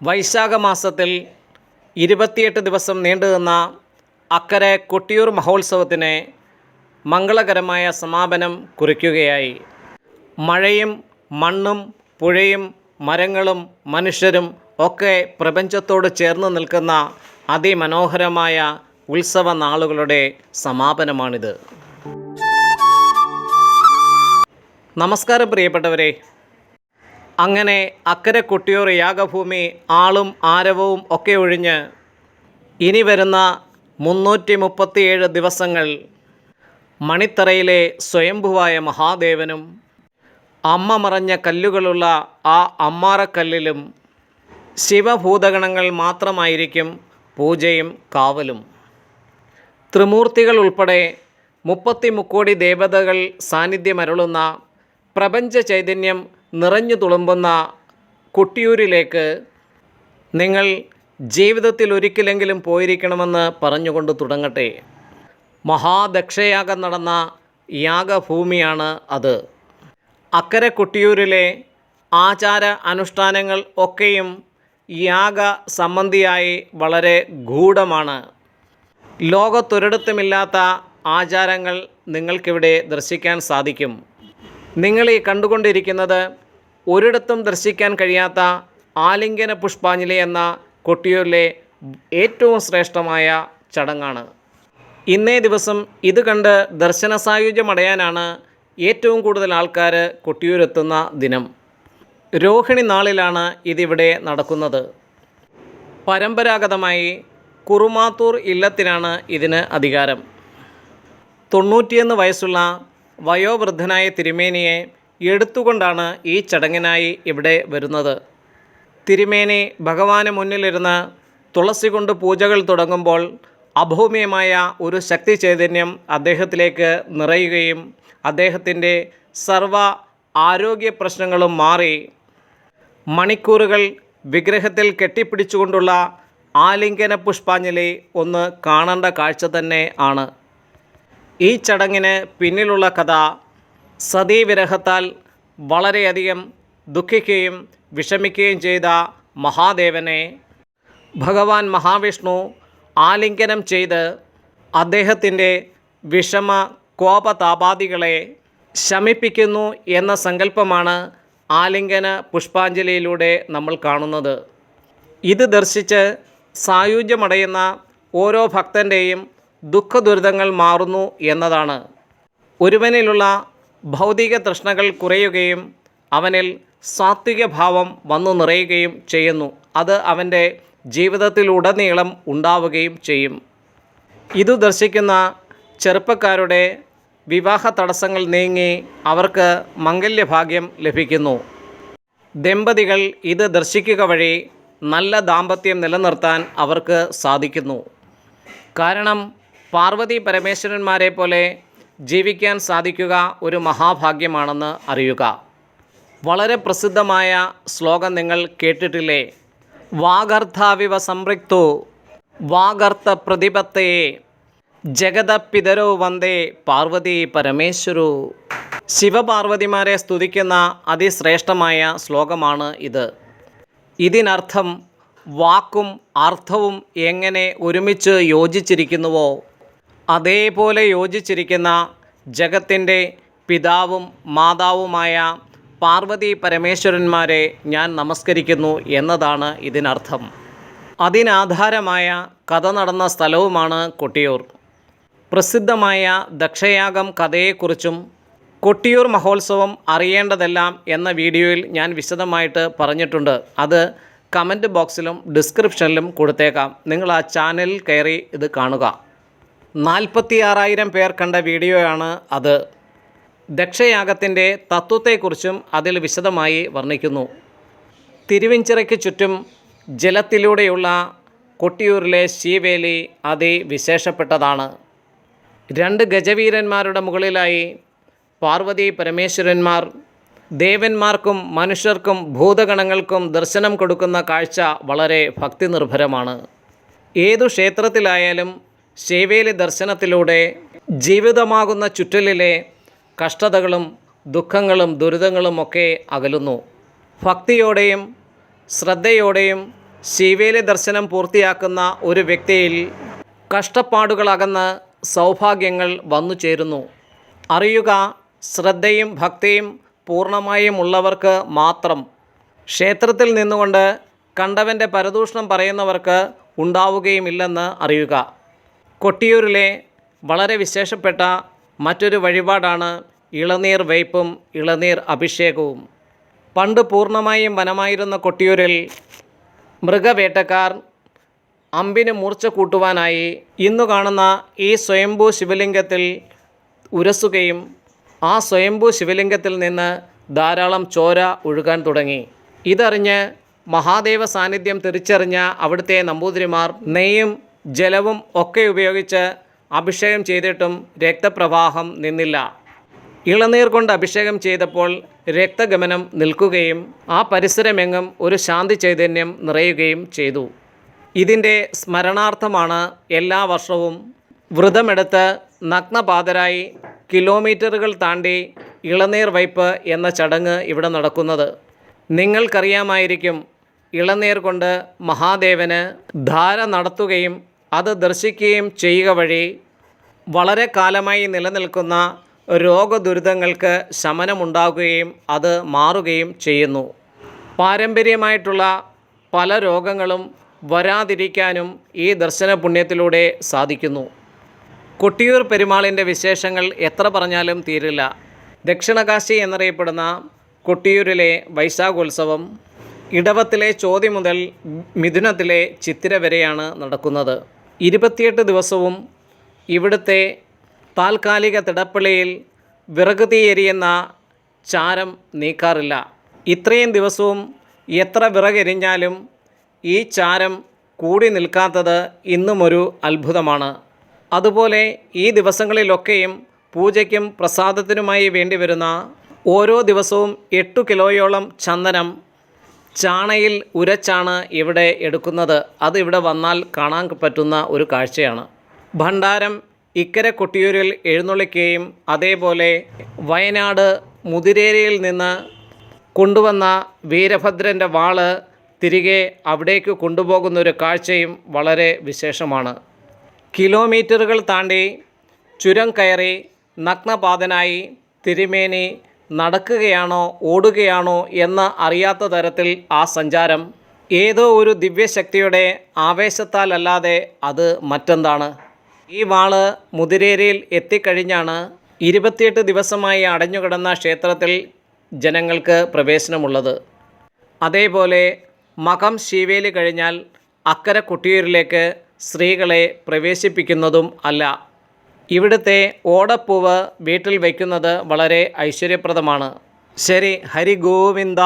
വൈശാഖ മാസത്തിൽ 28 ദിവസം നീണ്ടുനിന്ന അക്കരെ കൊട്ടിയൂർ മഹോത്സവത്തിന് മംഗളകരമായ സമാപനം കുറിക്കുകയായി. മഴയും മണ്ണും പുഴയും മരങ്ങളും മനുഷ്യരും ഒക്കെ പ്രപഞ്ചത്തോട് ചേർന്ന് നിൽക്കുന്ന അതിമനോഹരമായ ഉത്സവ നാളുകളുടെ സമാപനമാണിത്. നമസ്കാരം പ്രിയപ്പെട്ടവരെ. അങ്ങനെ അക്കരെ കൊട്ടിയൂർ യാഗഭൂമി ആളും ആരവവും ഒക്കെ ഒഴിഞ്ഞ് ഇനി വരുന്ന 337 ദിവസങ്ങൾ മണിത്തറയിലെ സ്വയംഭുവായ മഹാദേവനും അമ്മ മറഞ്ഞ കല്ലുകളുള്ള ആ അമ്മാറക്കല്ലിലും ശിവഭൂതഗണങ്ങൾ മാത്രമായിരിക്കും പൂജയും കാവലും. ത്രിമൂർത്തികൾ ഉൾപ്പെടെ 30 മുക്കോടി ദേവതകൾ സാന്നിധ്യമരുളുന്ന പ്രപഞ്ച ചൈതന്യം നിറഞ്ഞു തുളുമ്പുന്ന കൊട്ടിയൂരിലേക്ക് നിങ്ങൾ ജീവിതത്തിൽ ഒരിക്കലെങ്കിലും പോയിരിക്കണമെന്ന് പറഞ്ഞുകൊണ്ട് തുടങ്ങട്ടെ. മഹാദക്ഷയാഗം നടന്ന യാഗഭൂമിയാണ് അത്. അക്കരെ കൊട്ടിയൂരിലെ ആചാര അനുഷ്ഠാനങ്ങൾ ഒക്കെയും യാഗ സംബന്ധിയായി വളരെ ഗൂഢമാണ്. ലോകത്തൊരിടത്തുമില്ലാത്ത ആചാരങ്ങൾ നിങ്ങൾക്കിവിടെ ദർശിക്കാൻ സാധിക്കും. നിങ്ങളീ കണ്ടുകൊണ്ടിരിക്കുന്നത് ഒരിടത്തും ദർശിക്കാൻ കഴിയാത്ത ആലിംഗന പുഷ്പാഞ്ജലി എന്ന കൊട്ടിയൂരിലെ ഏറ്റവും ശ്രേഷ്ഠമായ ചടങ്ങാണ്. ഇന്നേ ദിവസം ഇത് കണ്ട് ദർശന സായുജ്യമടയാനാണ് ഏറ്റവും കൂടുതൽ ആൾക്കാർ കൊട്ടിയൂരെത്തുന്ന ദിനം. രോഹിണി നാളിലാണ് ഇതിവിടെ നടക്കുന്നത്. പരമ്പരാഗതമായി കുറുമാത്തൂർ ഇല്ലത്തിനാണ് ഇതിന് അധികാരം. 91 വയസ്സുള്ള വയോവൃദ്ധനായ തിരുമേനിയെ എടുത്തുകൊണ്ടാണ് ഈ ചടങ്ങിനായി ഇവിടെ വരുന്നത്. തിരുമേനി ഭഗവാന് മുന്നിലിരുന്ന് തുളസി കൊണ്ട് പൂജകൾ തുടങ്ങുമ്പോൾ അഭൗമ്യമായ ഒരു ശക്തി ചൈതന്യം അദ്ദേഹത്തിലേക്ക് നിറയുകയും അദ്ദേഹത്തിൻ്റെ സർവ ആരോഗ്യ പ്രശ്നങ്ങളും മാറി മണിക്കൂറുകൾ വിഗ്രഹത്തിൽ കെട്ടിപ്പിടിച്ചുകൊണ്ടുള്ള ആലിംഗന പുഷ്പാഞ്ജലി ഒന്ന് കാണേണ്ട കാഴ്ച തന്നെ ആണ്. ഈ ചടങ്ങിന് പിന്നിലുള്ള കഥ സതീവിരഹത്താൽ വളരെയധികം ദുഃഖിക്കുകയും വിഷമിക്കുകയും ചെയ്ത മഹാദേവനെ ഭഗവാൻ മഹാവിഷ്ണു ആലിംഗനം ചെയ്ത് അദ്ദേഹത്തിൻ്റെ വിഷമ കോപതാപാദികളെ ശമിപ്പിക്കുന്നു എന്ന സങ്കല്പമാണ് ആലിംഗന പുഷ്പാഞ്ജലിയിലൂടെ നമ്മൾ കാണുന്നത്. ഇത് ദർശിച്ച് സായുജ്യമടയുന്ന ഓരോ ഭക്തൻ്റെയും ദുഃഖദുരിതങ്ങൾ മാറുന്നു എന്നതാണ്. ഒരുവനിലുള്ള ഭൗതിക തൃഷ്ണകൾ കുറയുകയും അവനിൽ സാത്വിക ഭാവം വന്നു നിറയുകയും ചെയ്യുന്നു. അത് അവൻ്റെ ജീവിതത്തിലുടനീളം ഉണ്ടാവുകയും ചെയ്യും. ഇതു ദർശിക്കുന്ന ചെറുപ്പക്കാരുടെ വിവാഹ തടസ്സങ്ങൾ നീങ്ങി അവർക്ക് മംഗല്യഭാഗ്യം ലഭിക്കുന്നു. ദമ്പതികൾ ഇത് ദർശിക്കുക വഴി നല്ല ദാമ്പത്യം നിലനിർത്താൻ അവർക്ക് സാധിക്കുന്നു. കാരണം പാർവതി പരമേശ്വരന്മാരെ പോലെ ജീവിക്കാൻ സാധിക്കുക ഒരു മഹാഭാഗ്യമാണെന്ന് അറിയുക. വളരെ പ്രസിദ്ധമായ ശ്ലോകം നിങ്ങൾ കേട്ടിട്ടില്ലേ? വാഗർത്ഥാവിവ സംപൃക്തോ വാഗർത്ഥ പ്രതിപത്തയെ ജഗതപിതരോ വന്ദേ പാർവതി പരമേശ്വരോ. ശിവപാർവതിമാരെ സ്തുതിക്കുന്ന അതിശ്രേഷ്ഠമായ ശ്ലോകമാണ് ഇത്. ഇതിനർത്ഥം വാക്കും അർത്ഥവും എങ്ങനെ ഒരുമിച്ച് യോജിച്ചിരിക്കുന്നുവോ അതേപോലെ യോജിച്ചിരിക്കുന്ന ജഗത്തിൻ്റെ പിതാവും മാതാവുമായ പാർവതി പരമേശ്വരന്മാരെ ഞാൻ നമസ്കരിക്കുന്നു എന്നതാണ് ഇതിനർത്ഥം. അതിനാധാരമായ കഥ നടന്ന സ്ഥലവുമാണ് കൊട്ടിയൂർ. പ്രസിദ്ധമായ ദക്ഷയാഗം കഥയെക്കുറിച്ചും കൊട്ടിയൂർ മഹോത്സവം അറിയേണ്ടതെല്ലാം എന്ന വീഡിയോയിൽ ഞാൻ വിശദമായിട്ട് പറഞ്ഞിട്ടുണ്ട്. അത് കമൻറ്റ് ബോക്സിലും ഡിസ്ക്രിപ്ഷനിലും കൊടുത്തേക്കാം. നിങ്ങൾ ആ ചാനലിൽ കയറി ഇത് കാണുക. 46,000 പേർ കണ്ട വീഡിയോയാണ് അത്. ദക്ഷയാഗത്തിൻ്റെ തത്വത്തെക്കുറിച്ചും അതിൽ വിശദമായി വർണ്ണിക്കുന്നു. തിരുവിഞ്ചിറയ്ക്ക് ചുറ്റും ജലത്തിലൂടെയുള്ള കൊട്ടിയൂരിലെ ശീവേലി അതിവിശേഷപ്പെട്ടതാണ്. 2 ഗജവീരന്മാരുടെ മുകളിലായി പാർവതി പരമേശ്വരന്മാർ ദേവന്മാർക്കും മനുഷ്യർക്കും ഭൂതഗണങ്ങൾക്കും ദർശനം കൊടുക്കുന്ന കാഴ്ച വളരെ ഭക്തി നിർഭരമാണ്. ഏതു ക്ഷേത്രത്തിലായാലും ശീവേലി ദർശനത്തിലൂടെ ജീവിതമാകുന്ന ചുറ്റലിലെ കഷ്ടതകളും ദുഃഖങ്ങളും ദുരിതങ്ങളുമൊക്കെ അകലുന്നു. ഭക്തിയോടെയും ശ്രദ്ധയോടെയും ശിവേലി ദർശനം പൂർത്തിയാക്കുന്ന ഒരു വ്യക്തിയിൽ കഷ്ടപ്പാടുകളകന്ന് സൗഭാഗ്യങ്ങൾ വന്നു ചേരുന്നു. അറിയുക, ശ്രദ്ധയും ഭക്തിയും പൂർണ്ണമായും ഉള്ളവർക്ക് മാത്രം, ക്ഷേത്രത്തിൽ നിന്നുകൊണ്ട് കണ്ടവൻ്റെ പരദൂഷണം പറയുന്നവർക്ക് ഉണ്ടാവുകയുമില്ലെന്ന് അറിയുക. കൊട്ടിയൂരിലെ വളരെ വിശേഷപ്പെട്ട മറ്റൊരു വഴിപാടാണ് ഇളനീർ വയ്പും ഇളനീർ അഭിഷേകവും. പണ്ട് പൂർണ്ണമായും വനമായിരുന്ന കൊട്ടിയൂരിൽ മൃഗവേട്ടക്കാർ അമ്പിന് മൂർച്ച കൂട്ടുവാനായി ഇന്നു കാണുന്ന ഈ സ്വയംഭൂ ശിവലിംഗത്തിൽ ഉരസുകയും ആ സ്വയംഭൂ ശിവലിംഗത്തിൽ നിന്ന് ധാരാളം ചോര ഒഴുകാൻ തുടങ്ങി. ഇതറിഞ്ഞ് മഹാദേവ സാന്നിധ്യം തിരിച്ചറിഞ്ഞ അവിടുത്തെ നമ്പൂതിരിമാർ നെയ്യും ജലവും ഒക്കെ ഉപയോഗിച്ച് അഭിഷേകം ചെയ്തിട്ടും രക്തപ്രവാഹം നിന്നില്ല. ഇളനീർ കൊണ്ട് അഭിഷേകം ചെയ്തപ്പോൾ രക്തഗമനം നിൽക്കുകയും ആ പരിസരമെങ്ങും ഒരു ശാന്തി ചൈതന്യം നിറയുകയും ചെയ്തു. ഇതിൻ്റെ സ്മരണാർത്ഥമാണ് എല്ലാ വർഷവും വ്രതമെടുത്ത് നഗ്നപാതരായി കിലോമീറ്ററുകൾ താണ്ടി ഇളനീർ വയ്പ് എന്ന ചടങ്ങ് ഇവിടെ നടക്കുന്നത്. നിങ്ങൾക്കറിയാമായിരിക്കും, ഇളനീർ കൊണ്ട് മഹാദേവന് ധാര നടത്തുകയും അത് ദർശിക്കുകയും ചെയ്യുക വഴി വളരെ കാലമായി നിലനിൽക്കുന്ന രോഗദുരിതങ്ങൾക്ക് ശമനമുണ്ടാകുകയും അത് മാറുകയും ചെയ്യുന്നു. പാരമ്പര്യമായിട്ടുള്ള പല രോഗങ്ങളും വരാതിരിക്കാനും ഈ ദർശന പുണ്യത്തിലൂടെ സാധിക്കുന്നു. കൊട്ടിയൂർ പെരുമാളിൻ്റെ വിശേഷങ്ങൾ എത്ര പറഞ്ഞാലും തീരില്ല. ദക്ഷിണകാശി എന്നറിയപ്പെടുന്ന കൊട്ടിയൂരിലെ വൈശാഖോത്സവം ഇടവത്തിലെ ചോതി മുതൽ മിഥുനത്തിലെ ചിത്തിര വരെയാണ് നടക്കുന്നത്. 28 ദിവസവും ഇവിടുത്തെ താൽക്കാലിക തിടപ്പള്ളിയിൽ വിറക് തീയെരിയുന്ന ചാരം നീക്കാറില്ല. ഇത്രയും ദിവസവും എത്ര വിറകെരിഞ്ഞാലും ഈ ചാരം കൂടി നിൽക്കാത്തത് ഇന്നുമൊരു അത്ഭുതമാണ്. അതുപോലെ ഈ ദിവസങ്ങളിലൊക്കെയും പൂജയ്ക്കും പ്രസാദത്തിനുമായി വേണ്ടിവരുന്ന ഓരോ ദിവസവും 8 കിലോയോളം ചന്ദനം ചാണയിൽ ഉരച്ചാണ് ഇവിടെ എടുക്കുന്നത്. അത് ഇവിടെ വന്നാൽ കാണാൻ പറ്റുന്ന ഒരു കാഴ്ചയാണ്. ഭണ്ഡാരം ഇക്കരെ കൊട്ടിയൂരിൽ എഴുന്നള്ളിക്കുകയും അതേപോലെ വയനാട് മുതിരേരിയിൽ നിന്ന് കൊണ്ടുവന്ന വീരഭദ്രൻ്റെ വാള് തിരികെ അവിടേക്ക് കൊണ്ടുപോകുന്നൊരു കാഴ്ചയും വളരെ വിശേഷമാണ്. കിലോമീറ്ററുകൾ താണ്ടി ചുരം കയറി നഗ്നപാതനായി തിരുമേനി നടക്കുകയാണോ ഓടുകയാണോ എന്ന് അറിയാത്ത തരത്തിൽ ആ സഞ്ചാരം ഏതോ ഒരു ദിവ്യശക്തിയുടെ ആവേശത്താലല്ലാതെ അത് മറ്റെന്താണ്? ഈ വാള് മുതിരേരിയിൽ എത്തിക്കഴിഞ്ഞാണ് 28 ദിവസമായി അടഞ്ഞുകിടന്ന ക്ഷേത്രത്തിൽ ജനങ്ങൾക്ക് പ്രവേശനമുള്ളത്. അതേപോലെ മകം ശീവേലി കഴിഞ്ഞാൽ അക്കരെ കൊട്ടിയൂരിലേക്ക് സ്ത്രീകളെ പ്രവേശിപ്പിക്കുന്നതും അല്ല. ഇവിടുത്തെ ഓടപ്പൂവ് വീട്ടിൽ വയ്ക്കുന്നത് വളരെ ഐശ്വര്യപ്രദമാണ്. ശരി, ഹരി ഗോവിന്ദ.